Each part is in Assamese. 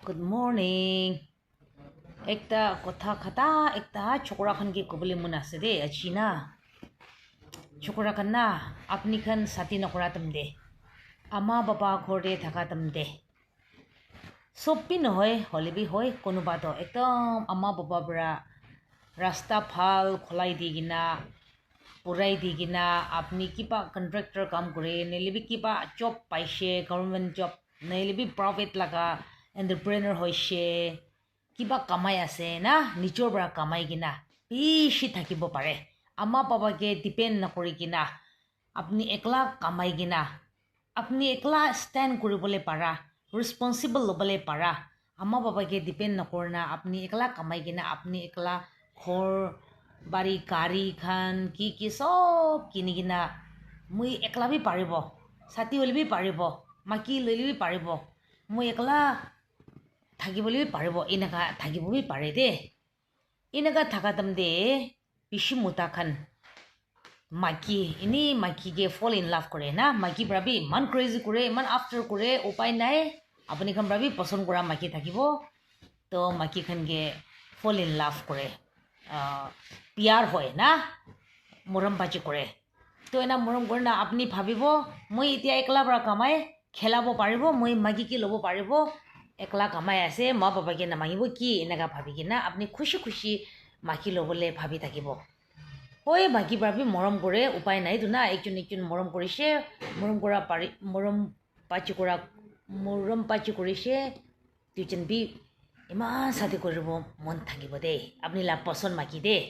Good morning. Ekta kotha khata ekta chokra khan ki kobole mun ase de achina. Chokra khan na apni khan sati nakora tamde. Ama baba khorde thaka tamde. Sopi nohoy holibi hoy konuba to ekdom ama baba bra rasta phal kholai digina purai digina apni kipa contractor kam kore nelibi kipa job paise government job nelibi private laga entrepreneur hoise কিবা কামাই আছে না নিজৰ পৰা কামাই কিনা বেছি থাকিব পাৰে আমা বাবাকে ডিপেণ্ড নকৰি কিনা আপুনি একলা কামাই কিনা আপুনি একলা ষ্টেণ্ড কৰিবলৈ পাৰা ৰেছপন্সিবল ল'বলৈ পাৰা আমা বাবাকে ডিপেণ্ড নকৰনা আপুনি একলা কামাই কিনা আপুনি একলা ঘৰ বাৰী গাড়ী খান কি চব কিনি কিনা মই একলা বি পাৰিব ছাতি হ'লে পাৰিব মাকি লৈলে পাৰিব মই একলা থাকিবলৈ পাৰিব এনেকা থাকিবই পাৰে দে এনেকা থাকা তামদে বেছি মোটা খান মাকি এনে মাকিকে ফল ইন লাভ কৰে না মাকি প্ৰাবি ইমান ক্ৰেজি কৰে ইমান আফটাৰ কৰে উপায় নাই আপুনি খান প্ৰাবি পচন্দ কৰা মাকি থাকিব তো মাকি খানকে ফল ইন লাভ কৰে পিয়াৰ হয় না মৰম বাজি কৰে তো এনা মৰম কৰে না আপুনি ভাবিব মই এতিয়া একলা পৰা কামাই খেলাব পাৰিব মই মাকিকে ল'ব পাৰিব একলা কামাই আছে মা বাবাকে নামাগিব কি এনেকা ভাবি কিনা আপুনি খুচি খুচি মাকি ল'বলৈ ভাবি থাকিব হয় মাকি ভাবি মৰম কৰে উপায় নাইতো না একজন মৰম কৰিছে মৰম কৰা পাৰি মৰম পাচি কৰিছে দুজন বি ইমান ছাতি কৰিব মন থাকিব দেই আপুনি লাভ পচন্দ মাকি দেই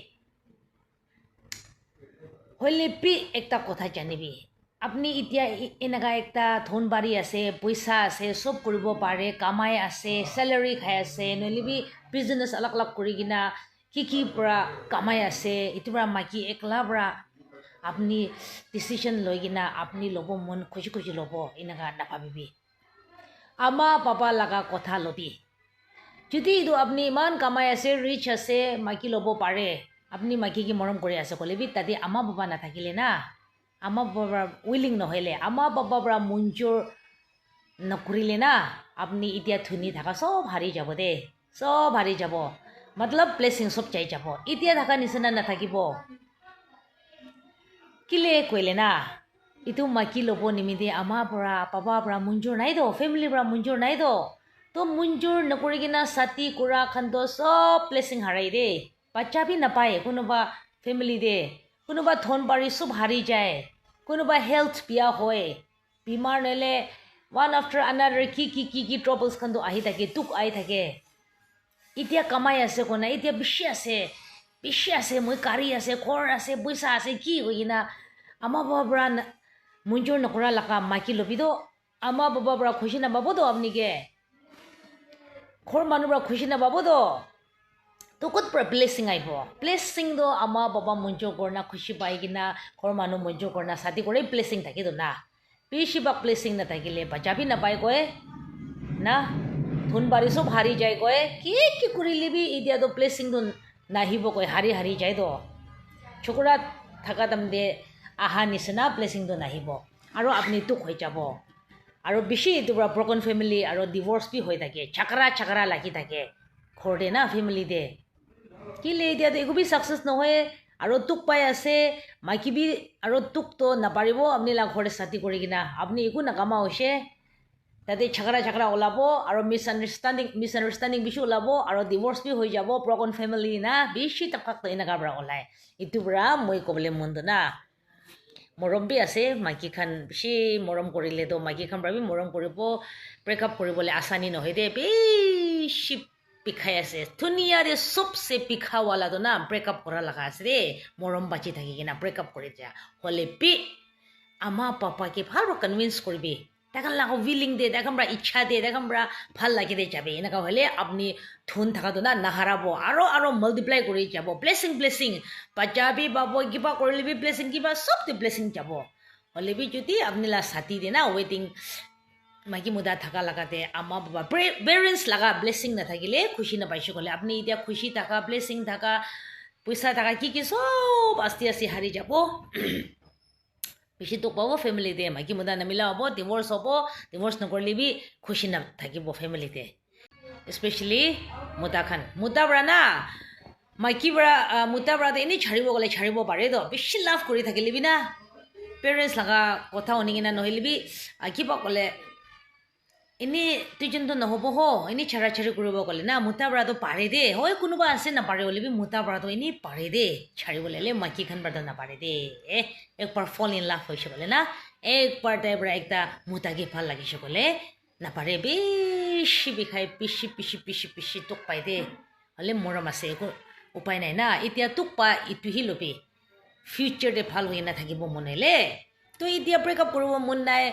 হ'লে বি একটা কথা জানিবি আপনি এতিয়া এনেকা একটা ধন বাৰী আছে পইচা আছে চব কৰিব পাৰে কামাই আছে চেলাৰী খাই আছে নহ'লে বিজনেছ অলপ অলপ কৰি কিনা কি পৰা কামাই আছে এইটো পৰা মাকি একলা পৰা আপুনি ডিচিশ্যন লৈ কিনা আপুনি ল'ব মন খুচি ল'ব এনেকা নাভাবিবি আমা পাপা লগা কথা ল'বি যদি এইটো আপুনি ইমান কামাই আছে ৰিচ আছে মাকি ল'ব পাৰে আপুনি মাকিকে মৰম কৰি আছে ক'লেবি তাতে আমা বাবা নাথাকিলে না আমা বাবা উইলিং নহ'লে আমা বাবা পৰা মঞ্জুৰ নকৰিলে না আপুনি এতিয়া ধুনি থাকা চব হাৰি যাব দে চব হাৰি যাব মতলব ব্লেছিং চব চাই যাব এতিয়া থাকা নিচিনা নাথাকিব কিলে কৈলে না এইটো মাকি ল'ব নিমিতে আমা পৰা পাপা পৰা মঞ্জুৰ নাই দ ফেমিলিৰ পৰা মঞ্জুৰ নাই দ তো মঞ্জুৰ নকৰি কিনা ছাতি কৰা খান্দ চব ব্লেছিং হাৰাই দে বাচ্চা বি নাপায় কোনোবা ফেমিলি দে কোনোবা ধন বাৰী চব হাৰি যায় কোনোবা হেল্থ বিয়া হয় বেমাৰ নহ'লে ওৱান আফটাৰ আনাডাৰ কি ট্ৰাবলছ খান আহি থাকে তোক আহি থাকে এতিয়া কামাই আছে কোনে এতিয়া বেছি আছে মই গাড়ী আছে ঘৰ আছে পইচা আছে কি হৈ কিনা আমা বাবা পৰা মঞ্জুৰ নকৰা লগা মাকি ল'বিতো আমা বাবা পৰা খুচি নাপাবতো আপুনিকে ঘৰ মানুহ পৰা খুচি নাপাবতো তো ক'ত পৰা ব্লেছিং আহিব ব্লেছিংটো আমা বাবা মঞ্জুৰ কৰনা খুচি পাই কিনা ঘৰ মানুহ মঞ্জুৰ কৰনা ছাতি কৰি ব্লেছিং থাকেতো না বেছিভাগ ব্লেছিং নাথাকিলে বাচ্চা বি নাপায় কয় না ধন বাৰী চব হাৰি যায় কয় কি কৰিলেবি এতিয়াতো ব্লেছিংটো নাহিব কয় হাৰি যায়তো চকুৰা থাকা তামদে আহা নিচিনা ব্লেছিংটো নাহিব আৰু আপুনি তোক হৈ যাব আৰু বেছি এইটোৰ পৰা ব্ৰকন ফেমিলি আৰু ডিভৰ্চ বি হৈ থাকে চাকৰা লাগি থাকে ঘৰতে না ফেমিলিতে কিলে এতিয়াতো একো বি ছাকচেছ নহয় আৰু তোক পাই আছে মাইকী বি আৰু তোকতো নাপাৰিব আপুনি ঘৰতে ছাতি কৰি কিনা আপুনি একো নাকামা হৈছে তাতে চাকৰা ওলাব আৰু মিছআণ্ডাৰষ্টেণ্ডিং বেছি ওলাব আৰু ডিভৰ্চ বি হৈ যাব ব্ৰকন ফেমিলি না বেছি টকাটো এনেকাৰ পৰা ওলায় এইটো পৰা মই ক'বলৈ মনটো না মৰম বি আছে মাইকী খান বেছি মৰম কৰিলেতো মাইকী খান পৰা বি মৰম কৰিব ব্ৰেকআপ কৰিবলৈ আচানি নহয় দে বেছি পিখাই আছে ধুনীয়াৰে চবচে পিখাৱালাটো না ব্ৰেকআপ কৰা লগা আছে দেই মৰম বাচি থাকি কিনা ব্ৰেকআপ কৰি দিয়া হ'লে বি আমা পাপাকে ভালকৈ কনভিন্স কৰিবি দেখান লাগ উইলিং দে দেখান পৰা ইচ্ছা দে দেখান পৰা ভাল লাগি দে যাবে এনেকুৱা হ'লে আপুনি ধন থকাটো না নাহাৰাব আৰু মাল্টিপ্লাই কৰি যাব ব্লেছিং বাচ্চা বি পাব কিবা কৰিলে বি ব্লেছিং কিবা চবতে ব্লেছিং যাব হ'লে বি যদি আপুনি ছাতি দে না ৱেটিং মাইকী মুদা থাকা লগাতে আমা বাবা পেৰেণ্টছ লগা ব্লেছিং নাথাকিলে খুচি নাপাইছোঁ ক'লে আপুনি এতিয়া খুচি থাকা ব্লেছিং থাকা পইচা থাকা কি চব আস্তি হাৰি যাব বেছি তোক পাব ফেমিলিতে মাইকী মুদা নামিলা হ'ব ডিভৰ্চ হ'ব ডিভৰ্চ নকৰিলে বি খুচি নাথাকিব ফেমিলিতে স্পেচিয়েলি মুতা পৰা না মাইকী পৰা মুতা পৰা এনেই ছাৰিব গ'লে ছাৰিব পাৰে তো বেছি লাভ কৰি থাকিলিবি না পেৰেণ্টছ লগা কথা শুনি কিনে নহ'লিবি কিবা ক'লে এনেই তুই যোনটো নহ'ব এনেই ছাৰা ছাৰি কৰিব গ'লে না মুতা পৰাটো পাৰে দেই হয় কোনোবা আছে নাপাৰে হ'লিবি মুতা পৰাটো এনেই পাৰে দেই ছাৰিবলৈ মাইকীখন পৰাটো নাপাৰে দেই একবাৰ ফল ইন লাভ হৈছে বোলে না একবাৰ তাইৰ পৰা একটা মুতাকে ভাল লাগিছে বোলে নাপাৰে বেছি বিষাই পিচি পিচি পিচি পিচি তোক পাই দে হ'লে মৰম আছে একো উপায় নাই না এতিয়া তোক পা ইটোহি ল'বি ফিউচাৰতে ভাল হৈ নাথাকিব মন হ'লে তো এতিয়া ব্ৰেকআপ কৰিব মন নাই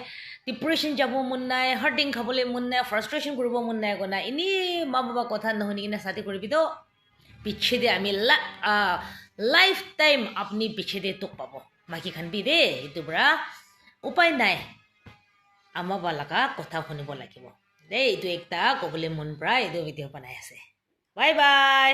ডিপ্ৰেশ্যন যাব মন নাই হাৰ্টিং খাবলৈ মন নাই ফ্ৰাষ্ট্ৰেশ্যন কৰিব মন নাই একো নাই এনেই মা বাবা কথা নুশুনি কিনে চাতি কৰিবি তো পিছেদি আমি লাইফ টাইম আপুনি পিছেদি তোক পাব মাইকীখন বি দেই এইটোৰ পৰা উপায় নাই আমাৰ বালাকা কথা শুনিব লাগিব দেই এইটো একটা ক'বলৈ মন পৰা এইটো ভিডিঅ' বনাই আছে বাই বাই